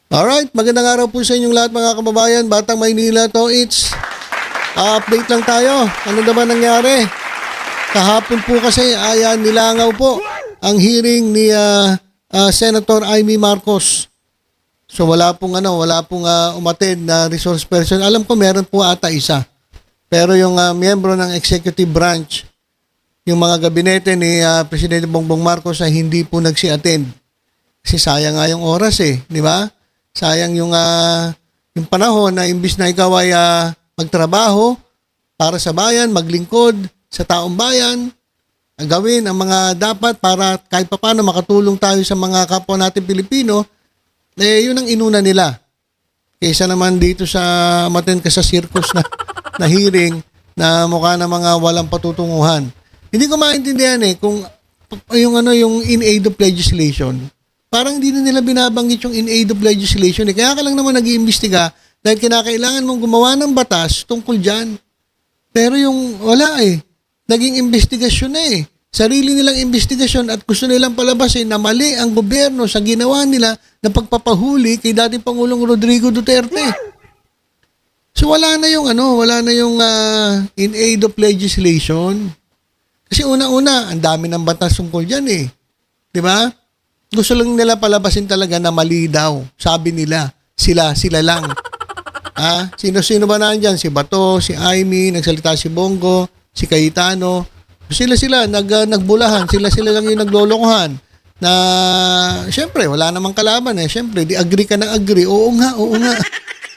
Alright, magandang araw po sa inyong lahat mga kababayan. Batang Maynila to, it's update lang tayo. Ano naman nangyari? Kahapon po kasi nilangaw po ang hearing ni Senator Amy Marcos. So wala pong umattend na resource person. Alam ko meron po ata isa. Pero yung miyembro ng executive branch, yung mga gabinete ni Presidente Bongbong Marcos ay hindi po nagsi-attend. Kasi sayang nga yung oras di ba? Sayang yung panahon na imbis na ikaw ay magtrabaho para sa bayan, maglingkod sa taong bayan, gawin ang mga dapat para kahit papaano makatulong tayo sa mga kapwa natin Pilipino, yun ang inuna nila. Kaysa naman dito sa umattend ka sa circus na hearing na mukha na mga walang patutunguhan. Hindi ko maintindihan kung yung in aid of legislation. Parang hindi na nila binabanggit yung in aid of legislation. Kaya ka lang naman nag-iimbestiga dahil kinakailangan mong gumawa ng batas tungkol dyan. Pero yung wala naging investigasyon na Sarili nilang investigasyon at gusto nilang palabasin na mali ang gobyerno sa ginawa nila na pagpapahuli kay dating Pangulong Rodrigo Duterte. So wala na yung in aid of legislation. Kasi una-una, ang dami ng batas tungkol dyan Di ba? Gusto lang nila palabasin talaga na mali daw. Sabi nila, sila lang. Sino-sino ba nandyan? Si Bato, si Amy, nagsalita si Bongo, si Cayetano. Sila nagbulahan. Sila lang yung naglolokohan. Na, syempre, wala namang kalaban Syempre, di agree ka na agree. Oo nga.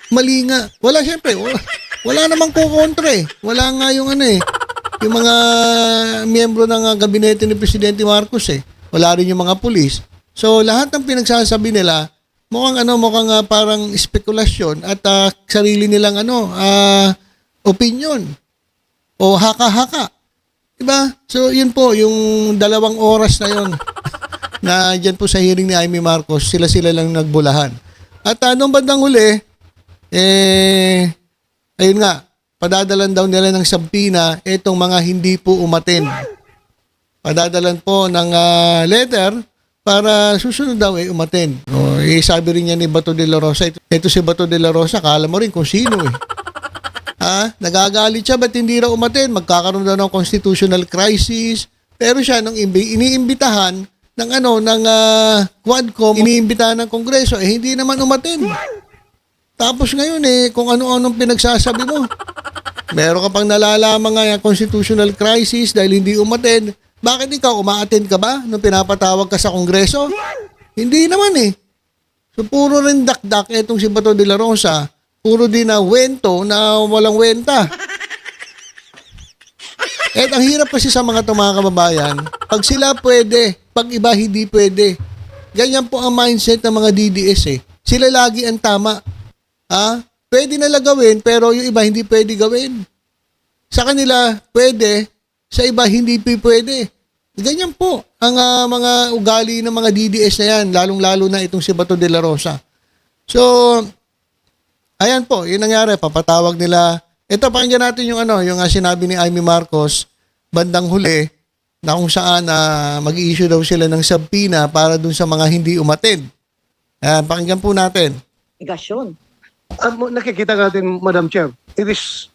Mali nga. Syempre, wala namang kukontra Wala nga yung yung mga miyembro ng gabinete ni Presidente Marcos Wala rin yung mga pulis. So, lahat ng pinagsasabi nila, mukhang parang spekulasyon at sarili nilang opinion o haka-haka. Diba? So, yun po, yung 2 oras na yun na dyan po sa hearing ni Amy Marcos, sila lang nagbulahan. At nung bandang huli, ayun nga, padadalan daw nila ng sabpina itong mga hindi po umattend. Padadalan po ng letter para susunod daw umattend. Sabi rin niya ni Bato de la Rosa, ito si Bato de la Rosa, kala mo rin kung sino nagagalit siya, ba't hindi raw umattend? Magkakaroon daw ng constitutional crisis. Pero siya, nung iniimbitahan ng Quadcom, iniimbitahan ng Kongreso, hindi naman umattend. Tapos ngayon kung ano-anong pinagsasabi mo. Meron ka pang nalalaman nga constitutional crisis dahil hindi umattend. Bakit ikaw, uma-attend ka ba nung pinapatawag ka sa Kongreso? Hindi naman So, puro rin dakdak etong si Bato de la Rosa. Puro din na wento na walang wenta. Ang hirap kasi sa mga kababayan, pag sila pwede, pag iba hindi pwede. Ganyan po ang mindset ng mga DDS Sila lagi ang tama. Pwede nila gawin, pero yung iba hindi pwede gawin. Sa kanila, pwede. Sa iba, hindi pwede. Ganyan po ang mga ugali ng mga DDS na yan, lalong-lalo na itong si Bato de la Rosa. So, ayan po, yun nangyari, papatawag nila. Ito, pakinggan natin yung sinabi ni Amy Marcos, bandang huli, na kung saan mag-i-issue daw sila ng sabpina para dun sa mga hindi umattend. Ayan, pakinggan po natin. Investigasyon. Nakikita natin, Madam Chair, it is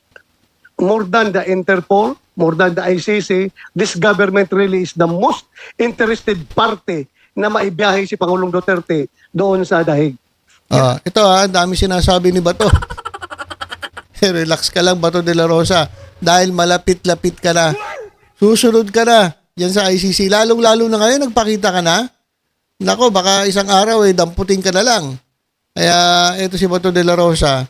more than the Interpol, more than the ICC, this government really is the most interested party na maibiyahe si Pangulong Duterte doon sa dahig. Ito dami sinasabi ni Bato. Relax ka lang, Bato de la Rosa. Dahil malapit-lapit ka na. Susunod ka na yan sa ICC. Lalong-lalo na ngayon, nagpakita ka na. Nako, baka isang araw damputin ka na lang. Kaya ito si Bato de la Rosa,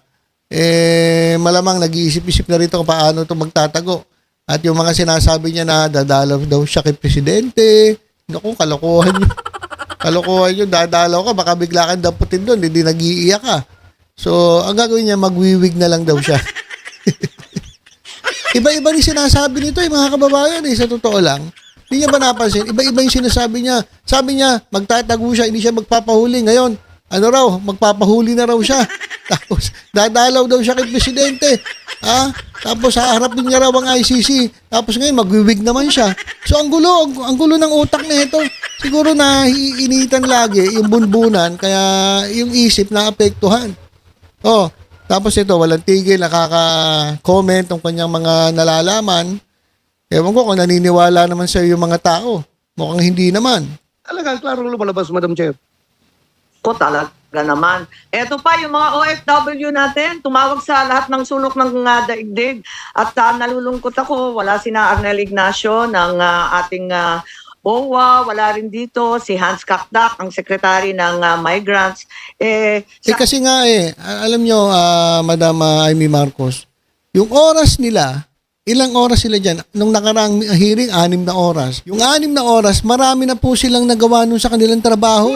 malamang nag-iisip-isip na rito kung paano ito magtatago. At yung mga sinasabi niya na dadalaw daw siya kay Presidente. Naku, kalokohan yun. Kalokohan yun. Dadalaw ka, baka bigla kang damputin doon. Hindi nag-iiyak ka. So, ang gagawin niya, magwiwig na lang daw siya. Iba-iba rin sinasabi nito mga kababayan sa totoo lang. Hindi niya ba napansin? Iba-iba yung sinasabi niya. Sabi niya, magtatago siya, hindi siya magpapahuli. Ngayon, magpapahuli na raw siya. Tapos, dadalaw daw siya kay Presidente. Tapos, haharapin niya raw ang ICC. Tapos ngayon, magwiwig naman siya. So, ang gulo ng utak na ito. Siguro na initan lagi yung bunbunan, kaya yung isip na apektuhan. Oh, tapos ito, walang tigil, nakaka-comment ng kanyang mga nalalaman. Ewan ko kung naniniwala naman sa yung mga tao. Mukhang hindi naman. Talagang klaro lumalabas, Madam Chair. Ko talaga naman. Eto pa, yung mga OFW natin, tumawag sa lahat ng sulok ng daigdig. At nalulungkot ako, wala sina Arnel Ignacio ng ating OWA, wala rin dito si Hans Kakdak, ang secretary ng migrants. Kasi nga alam nyo, Madam Amy Marcos, yung oras nila, ilang oras sila dyan? Nung nakaraang hearing, 6 na oras. Yung 6 na oras, marami na po silang nagawa nun sa kanilang trabaho.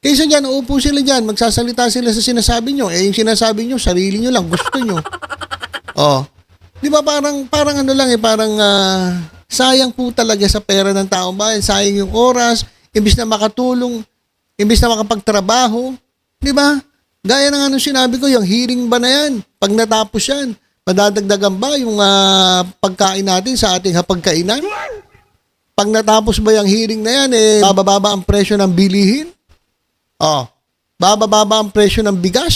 Kaysa dyan, uupo sila dyan, magsasalita sila sa sinasabi nyo. Yung sinasabi nyo, sarili nyo lang, gusto nyo. Oh. Di ba parang ano lang parang sayang po talaga sa pera ng taong bayan. Sayang yung oras, imbis na makatulong, imbis na makapagtrabaho. Di ba? Gaya ng ano sinabi ko, yung hearing ba na yan? Pag natapos yan, madadagdagan ba yung pagkain natin sa ating hapagkainan? Pag natapos ba yung hearing na yan, bababa ang presyo ng bilihin? Oh, bababa ang presyo ng bigas?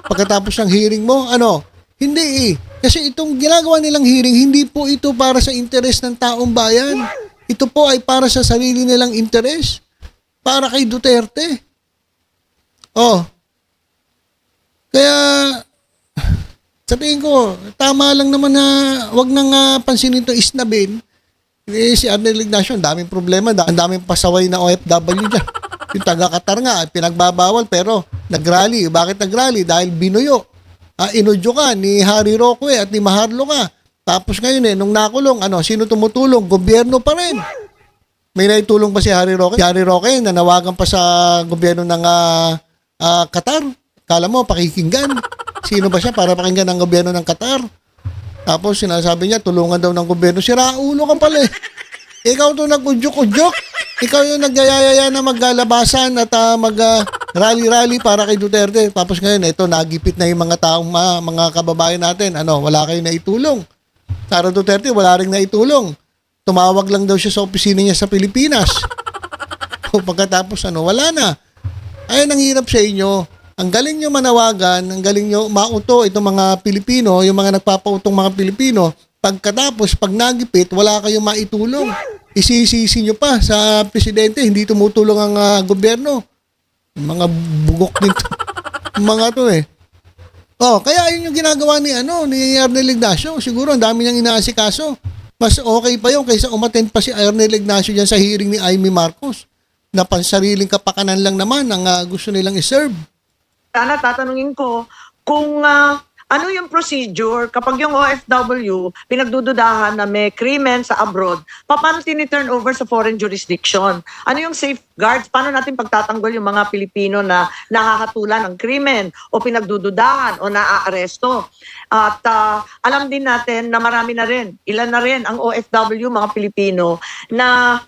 Pagkatapos ng hearing mo, ano? Hindi Kasi itong ginagawa nilang hearing, hindi po ito para sa interes ng taong bayan. Ito po ay para sa sarili nilang interes. Para kay Duterte. Oh. Kaya, sa tingin ko, tama lang naman na wag nang pansinin ito isnabin. Si Arnel Ignacio, ang daming problema, ang daming pasaway na OFW dyan. Yung taga-Qatar nga, pinagbabawal pero nag-rally. Bakit nag-rally? Dahil binuyo. Inudyo ka ni Harry Roque at ni Maharlo ka. Tapos ngayon nung nakulong, sino tumutulong? Gobyerno pa rin. May naitulong pa si Harry Roque? Si Harry Roque, nanawagan pa sa gobyerno ng Qatar. Kala mo, pakikinggan. Sino ba siya para pakinggan ang gobyerno ng Qatar? Tapos sinasabi niya, tulungan daw ng gobyerno. Sira ulo ka pala Ikaw to nag-udyok-udyok. Ikaw yung nagyayaya na maglalabasan at mag-rally-rally para kay Duterte. Tapos ngayon, ito, nagipit na yung mga taong mga kababayan natin. Wala kayo naitulong. Sara Duterte, wala rin naitulong. Tumawag lang daw siya sa opisina niya sa Pilipinas. O pagkatapos, wala na. Ayun, ang hirap sa inyo. Ang galing nyo manawagan, ang galing nyo mauto itong mga Pilipino, yung mga nagpapautong mga Pilipino, pagkatapos, pag nagipit, wala kayong maitulong. Isisisi nyo pa sa presidente, hindi tumutulong ang gobyerno. Mga bugok din mga to kaya yun yung ginagawa ni Arnel Ignacio. Siguro ang dami niyang inaasikaso. Mas okay pa yun kaysa umattend pa si Arnel Ignacio dyan sa hearing ni Amy Marcos na pansariling kapakanan lang naman ang gusto nilang iserve. Sana tatanungin ko kung ano yung procedure kapag yung OFW pinagdududahan na may krimen sa abroad, paano tini-turn over sa foreign jurisdiction? Ano yung safeguards? Paano natin pagtatanggol yung mga Pilipino na nakakatulan ng krimen o pinagdududahan o naaaresto? At alam din natin na marami na rin, ilan na rin ang OFW, mga Pilipino, na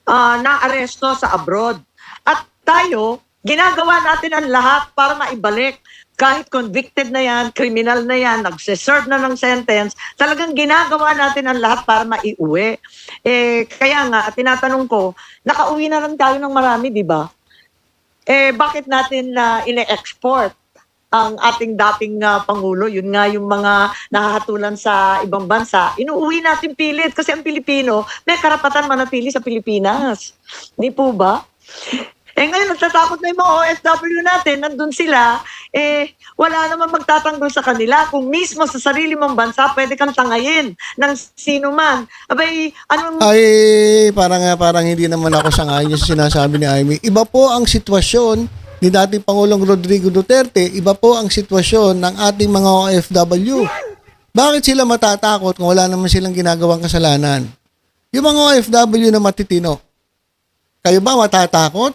naaresto sa abroad. At tayo, ginagawa natin ang lahat para maibalik. Kahit convicted na yan, criminal na yan, nagse-serve na ng sentence, talagang ginagawa natin ang lahat para maiuwi. Kaya nga, tinatanong ko, nakauwi na lang tayo ng marami, di ba? Bakit natin ine-export ang ating dating Pangulo? Yun nga yung mga nakahatulan sa ibang bansa. Inuuwi natin pilit kasi ang Pilipino may karapatan manatili sa Pilipinas. Di po ba? Ngayon, nagtatakot na yung mga OFW natin, nandun sila, wala naman magtatanggol sa kanila. Kung mismo sa sarili mong bansa, pwede kang tangayin ng sino man. Abay, anong... Parang hindi naman ako sangayon sa sinasabi ni Amy. Iba po ang sitwasyon ni dating Pangulong Rodrigo Duterte, iba po ang sitwasyon ng ating mga OFW. Bakit sila matatakot kung wala naman silang ginagawang kasalanan? Yung mga OFW na matitino, kayo ba matatakot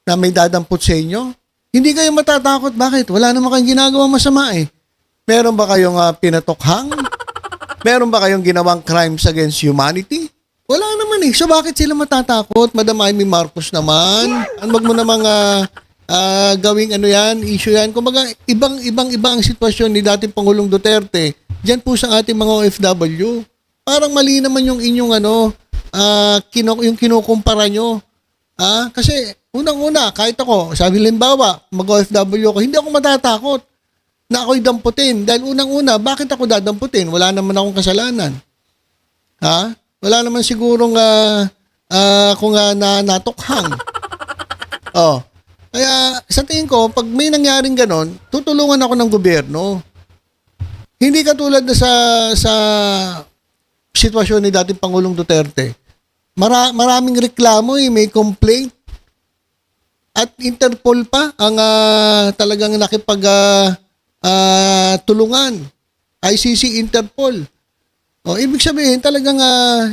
na may dadampot sa inyo? Hindi kayo matatakot. Bakit? Wala naman kayong ginagawa masama Meron ba kayong pinatokhang? Meron ba kayong ginawang crimes against humanity? Wala naman So bakit sila matatakot? Madam Amy Marcos naman. Wag mo namang gawing issue yan. Kumbaga, ibang ang sitwasyon ni dating Pangulong Duterte. Diyan po sa ating mga OFW. Parang mali naman yung inyong yung kinukumpara nyo. Kasi unang-una, kahit ako, sabi limbawa, mag-OFW ako, hindi ako matatakot na ako'y damputin. Dahil unang-una, bakit ako dadamputin? Wala naman akong kasalanan. Wala naman sigurong kung natukhang. Kaya sa tingin ko, pag may nangyaring ganon, tutulungan ako ng gobyerno. Hindi katulad na sa sitwasyon ni dating Pangulong Duterte. Maraming reklamo, may complaint. At Interpol pa ang talagang tulungan. ICC, Interpol. Ibig sabihin talagang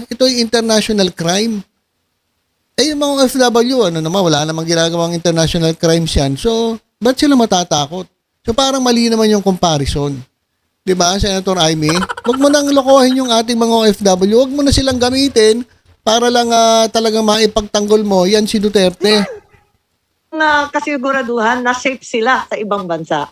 ito ay international crime. Yung mga OFW, wala namang ginagawang international crimes yan. So, ba't sila matatakot? So, parang mali naman yung comparison. Diba, Senator Amy? Huwag mo nang lokohin yung ating mga OFW. Huwag mo na silang gamitin para lang talagang maipagtanggol mo. Yan si Duterte. Kasiguraduhan na safe sila sa ibang bansa.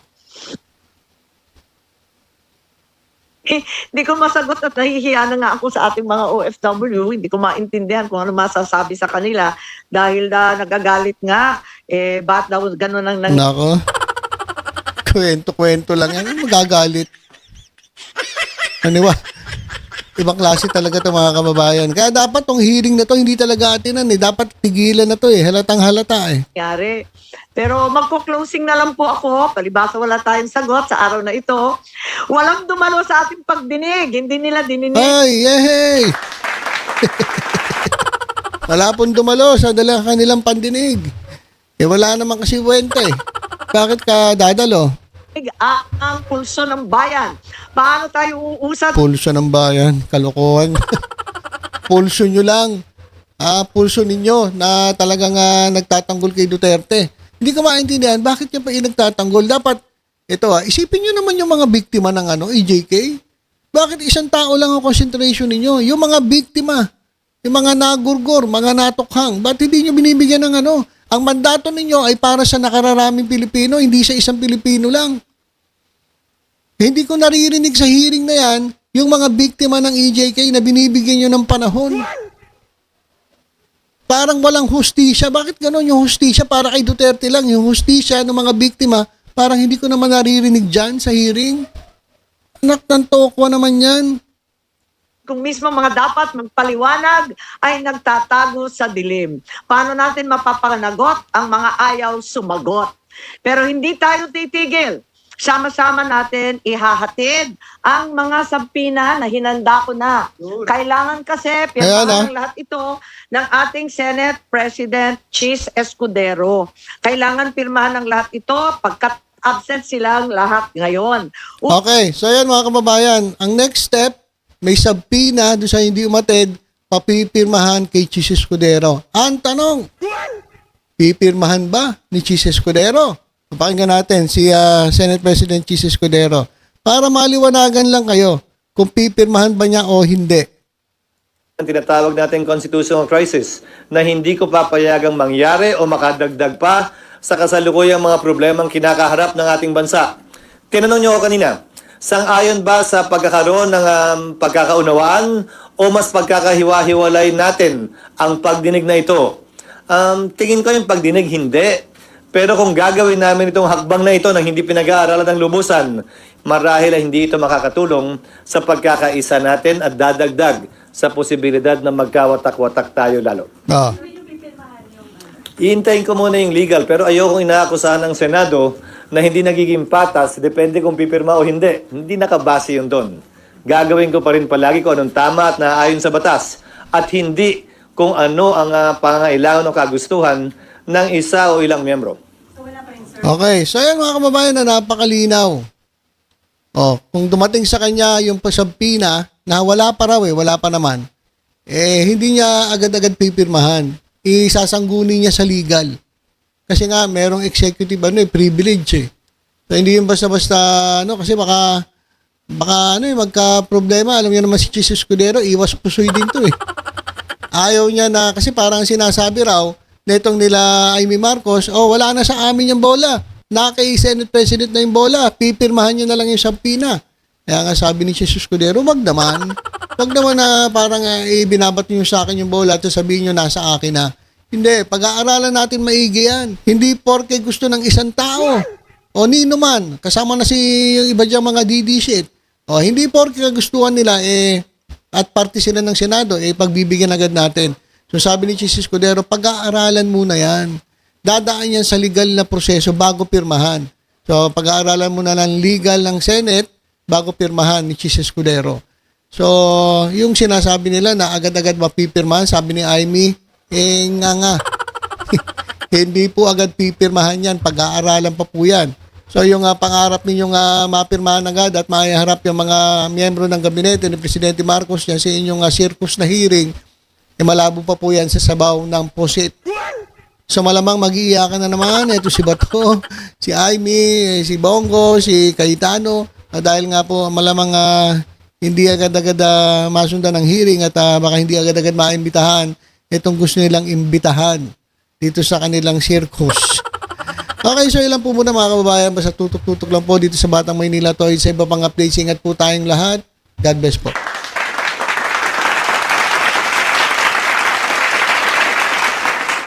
Hindi ko masagot at nahihiya na nga ako sa ating mga OFW. Hindi ko maintindihan kung ano masasabi sa kanila dahil nagagalit nga. Ba't daw gano'n ang Nako. Kwento-kwento lang yan. Magagalit. Ibang klase talaga ito mga kababayan. Kaya dapat tong hearing na to hindi talaga atinan Dapat tigilan na to Halatang halata nangyari. Pero magko-closing na lang po ako. Palibasa wala tayong sagot sa araw na ito. Walang dumalo sa ating pagdinig. Hindi nila dininig. Ay, yehey! Wala pong dumalo sa kanilang pandinig. Wala naman kasi kwenta Bakit ka dadalo? Ang pulso ng bayan. Paano tayo uusap? Pulso ng bayan. Kalokohan. Pulso nyo lang. Pulso ninyo na talagang nagtatanggol kay Duterte. Hindi ko maintindihan bakit niya pa nagtatanggol. Dapat, isipin nyo naman yung mga biktima ng EJK. Bakit isang tao lang ang concentration ninyo? Yung mga biktima, yung mga nagurgor, mga natukhang, ba't hindi nyo binibigyan ng Ang mandato ninyo ay para sa nakararaming Pilipino, hindi sa isang Pilipino lang. Hindi ko naririnig sa hearing na yan, yung mga biktima ng EJK na binibigyan nyo ng panahon. Parang walang hustisya. Bakit ganon yung hustisya para kay Duterte lang? Yung hustisya ng mga biktima, parang hindi ko naman naririnig dyan sa hearing. Anak ng tokwa naman yan. Kung mismo mga dapat magpaliwanag ay nagtatago sa dilim. Paano natin mapapanagot ang mga ayaw sumagot? Pero hindi tayo titigil. Sama-sama natin ihahatid ang mga sabpina na hinanda ko na. Kailangan kasi pirmahan ng lahat ito ng ating Senate President Chis Escudero. Kailangan pirmahan ng lahat ito pagkat absent silang lahat ngayon. Okay, so yan mga kababayan, ang next step, may sabpina doon sa hindi umatid, papipirmahan kay Chis Escudero. Ang tanong, pipirmahan ba ni Chis Escudero? Pakinggan natin si Senate President Chis Escudero para maliwanagan lang kayo kung pipirmahan ba niya o hindi. Ang tinatawag natin constitutional crisis na hindi ko papayagang mangyari o makadagdag pa sa kasalukuyang mga problemang kinakaharap ng ating bansa. Tinanong niyo ako kanina, sang-ayon ba sa pagkakaroon ng pagkakaunawaan o mas pagkakahiwa-hiwalay natin ang pagdinig na ito? Tingin ko yung pagdinig hindi. Pero kung gagawin namin itong hakbang na ito nang hindi pinag-aaralan ng lubusan, marahil ay hindi ito makakatulong sa pagkakaisa natin at dadagdag sa posibilidad na magkawatak-watak tayo lalo. Iintayin ko muna yung legal pero ayokong inaakusahan ng Senado na hindi nagiging patas, depende kung pipirma o hindi. Hindi nakabase yun doon. Gagawin ko pa rin palagi kung anong tama at naaayon sa batas at hindi kung ano ang pangangailangan o kagustuhan ng isa o ilang miyembro. Okay, so yan mga kababayan na napakalinaw. Kung dumating sa kanya yung pasabpina na wala pa raw wala pa naman, hindi niya agad-agad pipirmahan. Isasangguni niya sa legal. Kasi nga, merong executive privilege So, hindi yung basta-basta, kasi baka magka-problema. Alam niyo naman si Chis Escudero, iwas pusoy din to Ayaw niya na, kasi parang sinasabi raw, netong nila Amy Marcos, wala na sa amin yung bola. Kay Senate President na yung bola. Pipirmahan niyo na lang yung sabpina. Kaya nga sabi ni Chis Escudero, wag naman. Wag naman na parang binabat niyo sa akin yung bola at sabihin niyo nasa akin na. Hindi, pag-aaralan natin maigi yan. Hindi porke gusto ng isang tao. O nino man, kasama na si yung iba diyang mga DD shit. O hindi porke kagustuhan nila, at parte sila ng Senado, pagbibigyan agad natin. So sabi ni Chis Escudero, pag-aaralan muna yan. Dadaan yan sa legal na proseso bago pirmahan. So pag-aaralan muna ng legal ng Senate bago pirmahan ni Chis Escudero. So yung sinasabi nila na agad-agad mapipirmahan, sabi ni Amy, nga. Hindi po agad pipirmahan yan, pag-aaralan pa po yan. So yung pangarap ninyong mapirmahan agad at maiharap yung mga miyembro ng gabinete ni Presidente Marcos yan sa inyong circus na hearing, malabo pa po yan sa sabaw ng pusit. So malamang mag-iiyakan na naman. Ito si Bato, si Amy, si Bongo, si Cayetano. Dahil nga po malamang hindi agad-agad masundan ng hearing at baka hindi agad-agad maimbitahan itong gusto nilang imbitahan dito sa kanilang circus. Okay, so ilan po muna mga kababayan. Basta tutok-tutok lang po dito sa Batang Maynila Toys. Sa iba pang updates, ingat po tayong lahat. God bless po.